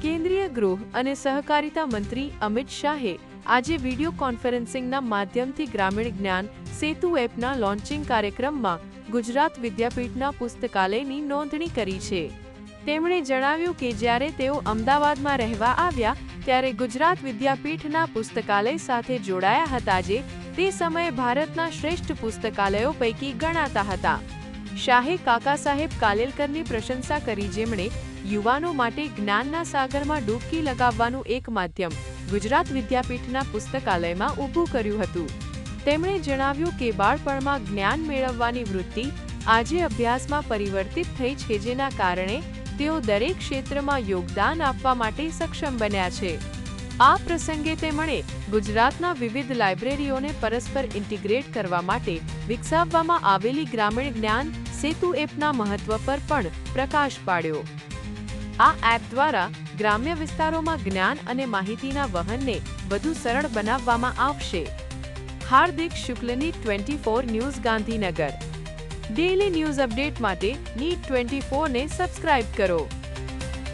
કેન્દ્રીય ગૃહ અને સહકારિતા મંત્રી અમિત શાહે આજે વિડિયો કોન્ફરન્સિંગના માધ્યમથી ગ્રામીણ જ્ઞાન સેતુ એપના લોન્ચિંગ કાર્યક્રમમાં ગુજરાત વિદ્યાપીઠના પુસ્તકાલયની નોંધણી કરી છે। તેમણે જણાવ્યું કે જ્યારે તેઓ અમદાવાદમાં રહેવા આવ્યા ત્યારે ગુજરાત વિદ્યાપીઠના પુસ્તકાલય સાથે જોડાયા હતા, જે તે સમયે ભારતના શ્રેષ્ઠ પુસ્તકાલયો પૈકી ગણાતા હતા। શાહે કાકા સાહેબ કાલેલકરની પ્રશંસા કરી, જેમણે યુવાનો માટે જ્ઞાનના સાગરમાં ડૂબકી લગાવવાનું એક માધ્યમ ગુજરાત વિદ્યાપીઠના પુસ્તકાલયમાં ઊભું કર્યું હતું। તેમણે જણાવ્યું કે બાળપણમાં જ્ઞાન મેળવવાની વૃત્તિ આજે અભ્યાસમાં પરિવર્તિત થઈ છે, જેના કારણે તેઓ દરેક ક્ષેત્રમાં યોગદાન આપવા માટે સક્ષમ બન્યા છે। આ પ્રસંગે તેમણે ગુજરાતના વિવિધ લાઇબ્રેરીઓને પરસ્પર ઇન્ટિગ્રેટ કરવા માટે વિકસાવવામાં આવેલી ગ્રામીણ જ્ઞાન સેતુ એપના મહત્વ પર પણ પ્રકાશ પાડ્યો। આ એપ દ્વારા ગ્રામ્ય વિસ્તારોમાં જ્ઞાન અને માહિતીના વહનને વધુ સરળ બનાવવામાં આવશે। હાર્દિક શુક્લની 24 news Gandhinagar. Daily news update માટે NEET 24 ને સબસ્ક્રાઇબ કરો।